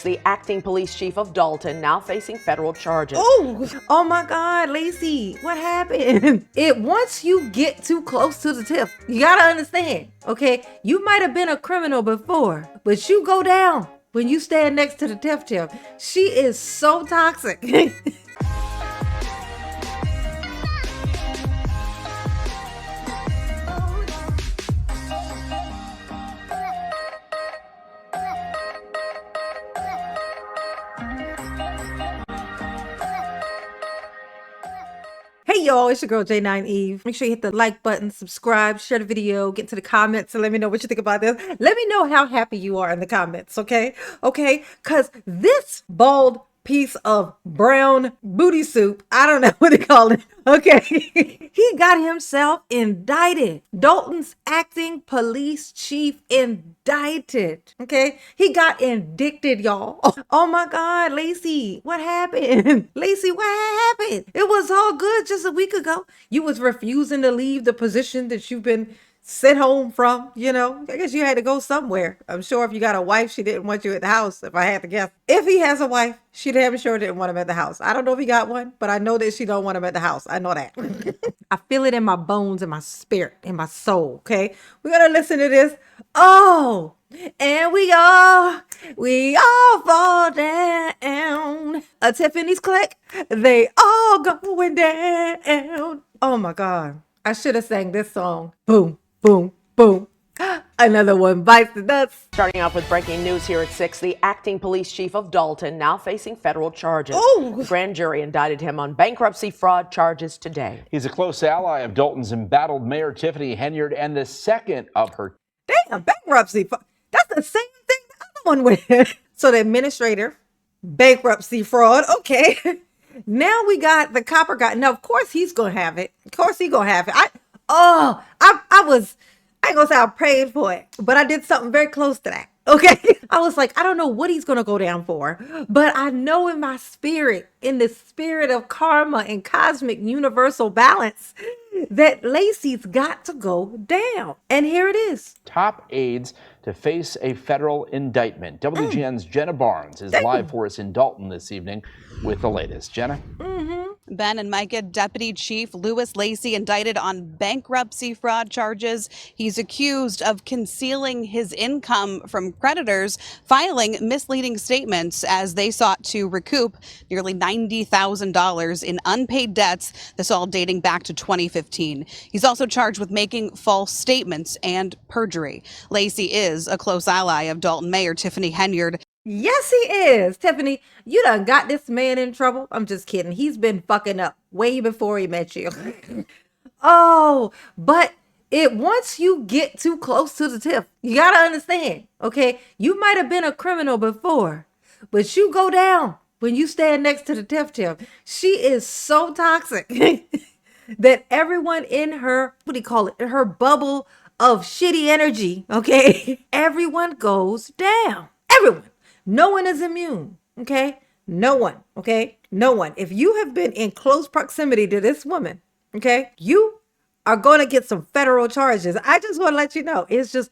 The acting police chief of Dalton now facing federal charges. Oh my God, Lacey, what happened? Once you get too close to the tip, you gotta understand, okay? You might have been a criminal before, but you go down when you stand next to the tip. She is so toxic. Hey y'all, it's your girl J9 Eve. Make sure you hit the like button, subscribe, share the video, get to the comments and let me know what you think about this. Let me know how happy you are in the comments, okay? Okay, because this bald piece of brown booty soup, I don't know what to call it, okay? He got himself indicted. Dalton's acting police chief indicted, okay? He got indicted, y'all. Oh my God, Lacey, what happened? Lacey, what happened? It was all good just a week ago. You was refusing to leave the position that you've been sent home from, you know. I guess you had to go somewhere. I'm sure if you got a wife, she didn't want you at the house, if I had to guess. If he has a wife, she damn sure didn't want him at the house. I don't know if he got one, but I know that she don't want him at the house. I know that. I feel it in my bones, in my spirit, in my soul, okay? We're gonna listen to this. Oh, and we all fall down. A Tiffany's click, they all going down. Oh my God. I should have sang this song. Boom, boom, boom. Another one bites the dust. Starting off with breaking news here at 6, the acting police chief of Dalton now facing federal charges. The grand jury indicted him on bankruptcy fraud charges today. He's a close ally of Dalton's embattled Mayor Tiffany Henyard and the second of her. Damn, bankruptcy. That's the same thing the other one with. So the administrator, bankruptcy fraud. Okay. Now we got the copper guy. Now, of course, he's going to have it. Of course, he's going to have it. I ain't going to say I prayed for it, but I did something very close to that. Okay. I was like, I don't know what he's going to go down for, but I know in my spirit, in the spirit of karma and cosmic universal balance, that Lacey's got to go down. And here it is. Top aides to face a federal indictment. WGN's Jenna Barnes is live for us in Dalton this evening with the latest. Jenna? Ben and Micah, Deputy Chief Louis LACEY indicted on bankruptcy fraud charges. He's accused of concealing his income from creditors, filing misleading statements as they sought to recoup nearly $90,000 in unpaid debts, this all dating back to 2015. He's also charged with making false statements and perjury. LACEY is a close ally of Dalton Mayor Tiffany Henyard. Yes, he is. Tiffany, you done got this man in trouble. I'm just kidding. He's been fucking up way before he met you. Oh, but once you get too close to the tip, you got to understand, okay? You might have been a criminal before, but you go down when you stand next to the tip. She is so toxic that everyone in her, what do you call it, in her bubble of shitty energy, okay? Everyone goes down. Everyone. No one is immune, okay? No one, okay? No one. If you have been in close proximity to this woman, okay, you are going to get some federal charges. I just want to let you know. It's just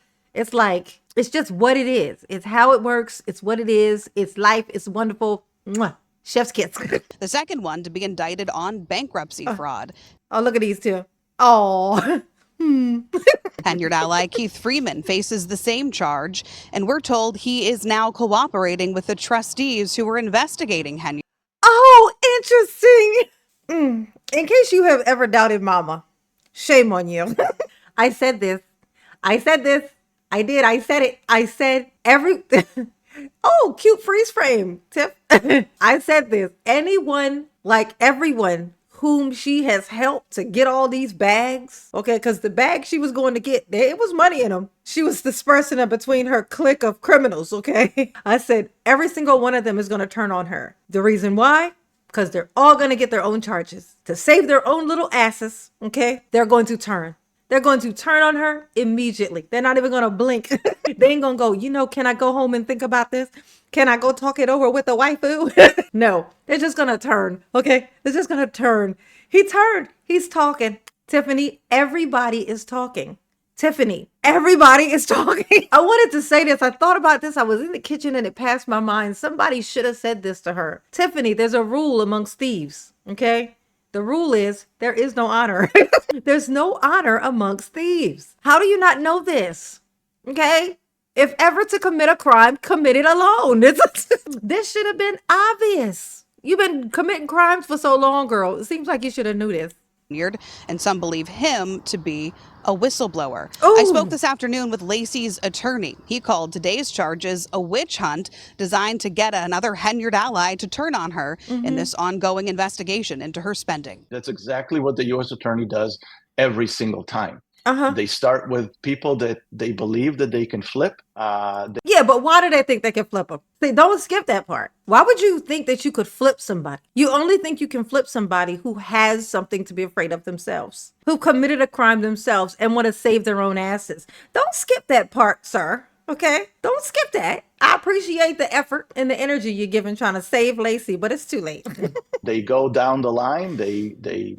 what it is. It's how it works. It's what it is. It's life. It's wonderful. Mwah. Chef's kiss. The second one to be indicted on bankruptcy fraud. Oh, look at these two. Oh, Henyard ally Keith Freeman faces the same charge, and we're told he is now cooperating with the trustees who were investigating Henyard. Oh, interesting. In case you have ever doubted Mama, shame on you. I said this. I did. I said it. I said oh, cute freeze frame, Tiff. I said this. Everyone whom she has helped to get all these bags, okay, because the bags she was going to get, there was money in them. She was dispersing them between her clique of criminals, okay? I said every single one of them is going to turn on her. The reason why? Because they're all going to get their own charges. To save their own little asses, okay, they're going to turn. They're going to turn on her immediately. They're not even going to blink. They ain't going to go, can I go home and think about this? Can I go talk it over with the waifu? No, they're just going to turn. Okay. They're just going to turn. He turned. He's talking. Tiffany, everybody is talking. Tiffany, everybody is talking. I wanted to say this. I thought about this. I was in the kitchen and it passed my mind. Somebody should have said this to her. Tiffany, there's a rule amongst thieves, okay? The rule is there is no honor. There's no honor amongst thieves. How do you not know this? Okay? If ever to commit a crime, commit it alone. This should have been obvious. You've been committing crimes for so long, girl. It seems like you should have knew this. And some believe him to be a whistleblower. Ooh. I spoke this afternoon with LACEY's attorney. He called today's charges a witch hunt designed to get another Henyard ally to turn on her in this ongoing investigation into her spending. That's exactly what the U.S. attorney does every single time. They start with people that they believe that they can flip. Yeah, but why do they think they can flip them? See, don't skip that part. Why would you think that you could flip somebody? You only think you can flip somebody who has something to be afraid of themselves, who committed a crime themselves and want to save their own asses. Don't skip that part, sir. Okay? Don't skip that. I appreciate the effort and the energy you're giving trying to save LACEY, but it's too late. They go down the line. They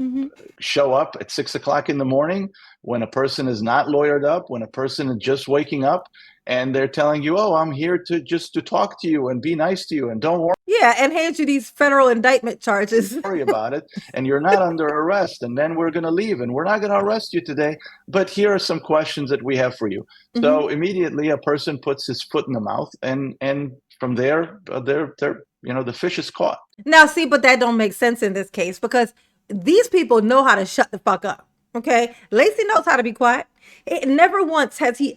show up at 6 o'clock in the morning when a person is not lawyered up, when a person is just waking up, and they're telling you, oh, I'm here to talk to you and be nice to you and don't worry. Yeah, and hand you these federal indictment charges. Worry about it, and you're not under arrest, and then we're going to leave, and we're not going to arrest you today, but here are some questions that we have for you. So immediately a person puts his foot in the mouth, and from there, they're the fish is caught. Now, see, but that don't make sense in this case because these people know how to shut the fuck up. Okay, LACEY knows how to be quiet. Never has he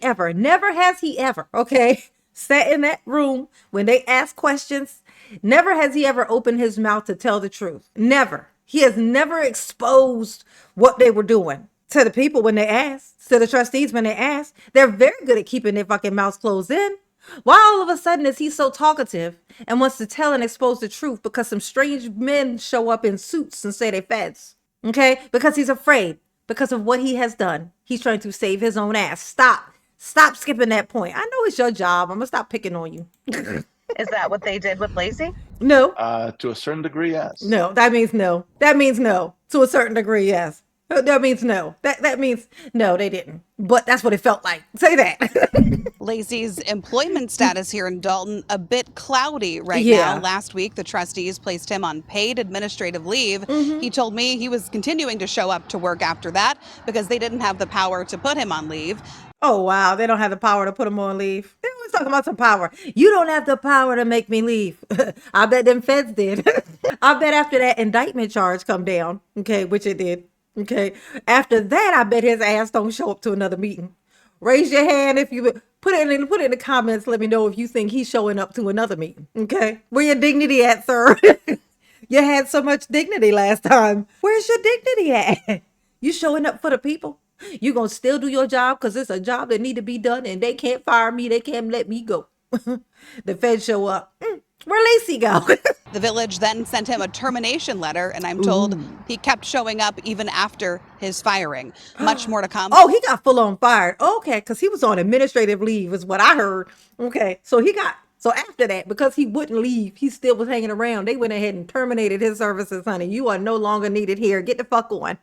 ever, okay, sat in that room when they ask questions. Never has he ever opened his mouth to tell the truth. Never. He has never exposed what they were doing to the people when they asked, to the trustees when they asked. They're very good at keeping their fucking mouths closed in. Why all of a sudden is he so talkative and wants to tell and expose the truth because some strange men show up in suits and say they feds? Okay, because he's afraid. Because of what he has done. He's trying to save his own ass. Stop skipping that point. I know it's your job. I'm gonna stop picking on you. Is that what they did with LACEY? No. To a certain degree, yes. No, that means no. That means no. To a certain degree, yes. That means no. That means no, they didn't. But that's what it felt like. Say that. LACEY's employment status here in Dalton a bit cloudy right Yeah. now. Last week, the trustees placed him on paid administrative leave. He told me he was continuing to show up to work after that because they didn't have the power to put him on leave. Oh, wow. They don't have the power to put him on leave. They always talking about some power. You don't have the power to make me leave. I bet them feds did. I bet after that indictment charge come down, okay, which it did, okay, after that, I bet his ass don't show up to another meeting. Raise your hand if you put it in the comments. Let me know if you think he's showing up to another meeting, okay? Where your dignity at, sir? You had so much dignity last time. Where's your dignity at? You showing up for the people? You gonna still do your job because it's a job that need to be done and they can't fire me. They can't let me go. The feds show up. Where LACEY go? The village then sent him a termination letter, and I'm told he kept showing up even after his firing. Much more to come. Oh, he got full on fired. Okay, because he was on administrative leave is what I heard. Okay, so after that, because he wouldn't leave, he still was hanging around. They went ahead and terminated his services, honey. You are no longer needed here. Get the fuck on.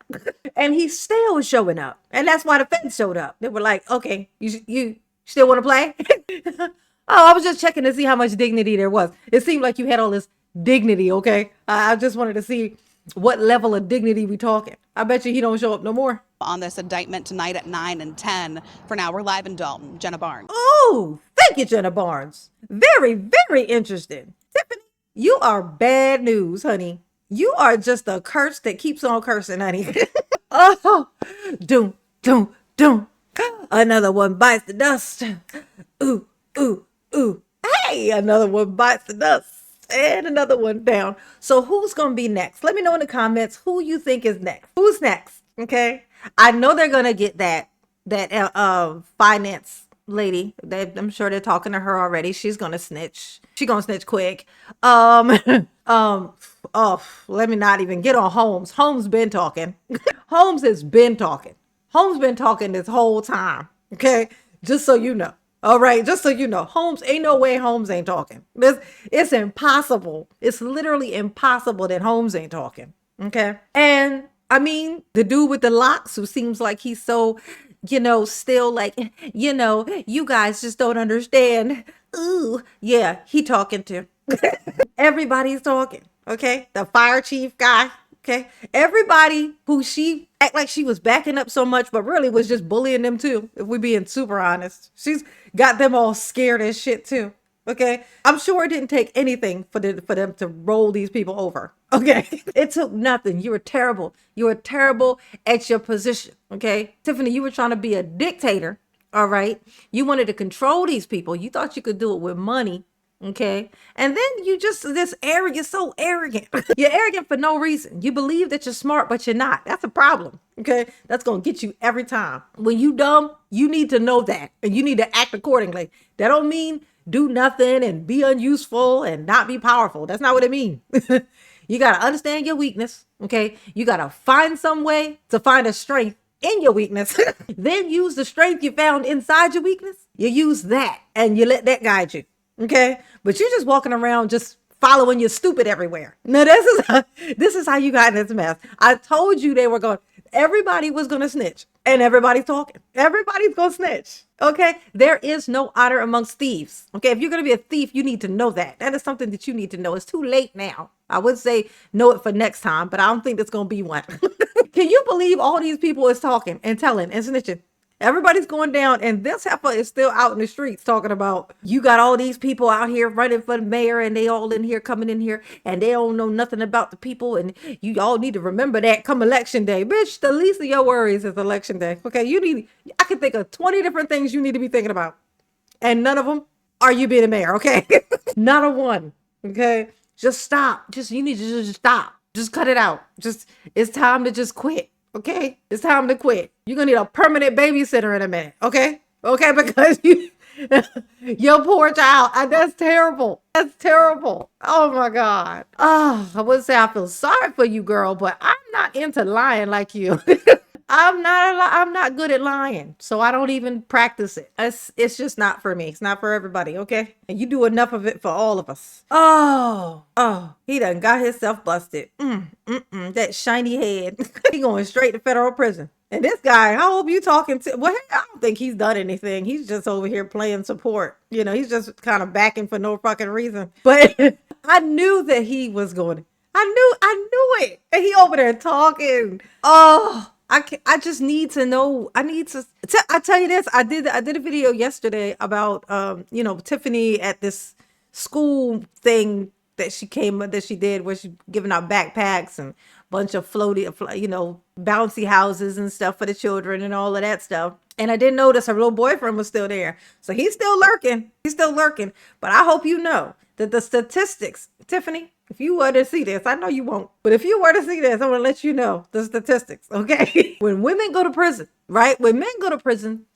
And he still was showing up. And that's why the feds showed up. They were like, okay, you still want to play? Oh, I was just checking to see how much dignity there was. It seemed like you had all this dignity, okay? I just wanted to see what level of dignity we talking. I bet you he don't show up no more. On this indictment tonight at 9 and 10. For now, we're live in Dalton. Jenna Barnes. Oh, thank you, Jenna Barnes. Very, very interesting. Tiffany, you are bad news, honey. You are just a curse that keeps on cursing, honey. Oh, doom, doom, doom. Another one bites the dust. Ooh, ooh, ooh. Hey, another one bites the dust. And another one down. So who's going to be next? Let me know in the comments who you think is next. Who's next? Okay. I know they're going to get that finance lady. I'm sure they're talking to her already. She's going to snitch. She's going to snitch quick. Let me not even get on Holmes. Holmes been talking. Holmes has been talking. Holmes been talking this whole time. Okay. Just so you know. All right, just so you know, Holmes, ain't no way Holmes ain't talking. It's impossible. It's literally impossible that Holmes ain't talking. Okay. And I mean, the dude with the locks who seems like he's so, still like, you guys just don't understand. Ooh, yeah, he talking too. Everybody's talking, okay? The fire chief guy, okay? Everybody who she act like she was backing up so much, but really was just bullying them too, if we're being super honest. She's got them all scared as shit too. Okay, I'm sure it didn't take anything for them to roll these people over. Okay, it took nothing. You were terrible. You were terrible at your position. Okay, Tiffany, you were trying to be a dictator. All right, you wanted to control these people. You thought you could do it with money. Okay, and then you just this arrogant. You're so arrogant. You're arrogant for no reason. You believe that you're smart, but you're not. That's a problem. Okay, that's gonna get you every time. When you dumb, you need to know that, and you need to act accordingly. That don't mean do nothing and be unuseful and not be powerful. That's not what it means. You got to understand your weakness. Okay. You got to find some way to find a strength in your weakness. Then use the strength you found inside your weakness. You use that and you let that guide you. Okay. But you're just walking around just following your stupid everywhere. Now, this is how you got in this mess. I told you everybody was going to snitch, and everybody's talking. Everybody's going to snitch. Okay. There is no honor amongst thieves. Okay. If you're going to be a thief, you need to know that. That is something that you need to know. It's too late now. I would say know it for next time, but I don't think there's going to be one. Can you believe all these people is talking and telling and snitching? Everybody's going down, and this heifer is still out in the streets talking about you got all these people out here running for the mayor, and they all in here coming in here, and they don't know nothing about the people, and you all need to remember that come election day. Bitch, the least of your worries is election day. Okay, I can think of 20 different things you need to be thinking about, and none of them are you being a mayor. Okay, not a one. Okay, just stop. You need to just stop. Just cut it out. It's time to just quit. Okay, it's time to quit. You're gonna need a permanent babysitter in a minute. Okay, because your poor child. That's terrible. That's terrible. Oh my God. Oh, I would say I feel sorry for you, girl, but I'm not into lying like you. I'm not good at lying, so I don't even practice it. It's just not for me. It's not for everybody, okay? And you do enough of it for all of us. Oh, he done got himself busted. That shiny head. He going straight to federal prison. And this guy, how old you talking to? Well, I don't think he's done anything. He's just over here playing support. He's just kind of backing for no fucking reason. But I knew that he was going. I knew it. And he over there talking. Oh. I just need to know. I tell you this. I did a video yesterday about Tiffany at this school thing that she did where she giving out backpacks and a bunch of bouncy houses and stuff for the children and all of that stuff. And I didn't notice her little boyfriend was still there. So he's still lurking. But I hope you know that the statistics, Tiffany, if you were to see this, I know you won't, but if you were to see this, I'm going to let you know the statistics, okay? When women go to prison, right? When men go to prison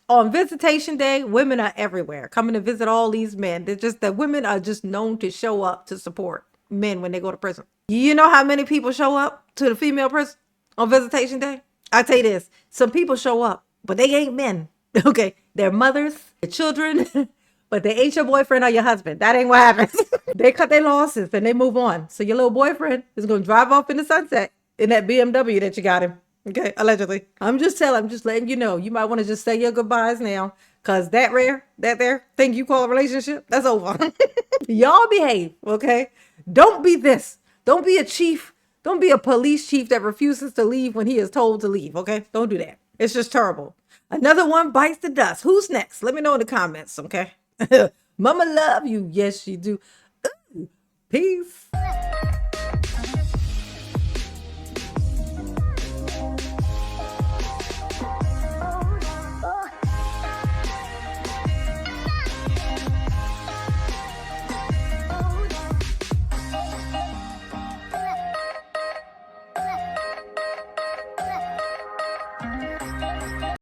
on visitation day, women are everywhere coming to visit all these men. They're just that women are just known to show up to support men when they go to prison. You know how many people show up to the female prison on visitation day? I tell you this, some people show up, but they ain't men, okay? They're mothers, they're children, but they ain't your boyfriend or your husband. That ain't what happens. They cut their losses and they move on. So your little boyfriend is going to drive off in the sunset in that BMW that you got him. Okay, allegedly. I'm just letting you know. You might want to just say your goodbyes now, because that thing you call a relationship, that's over. Y'all behave, okay? Don't be this. Don't be a chief. Don't be a police chief that refuses to leave when he is told to leave, okay? Don't do that. It's just terrible. Another one bites the dust. Who's next? Let me know in the comments, okay? Mama love you. Yes, she do. Ooh, peace.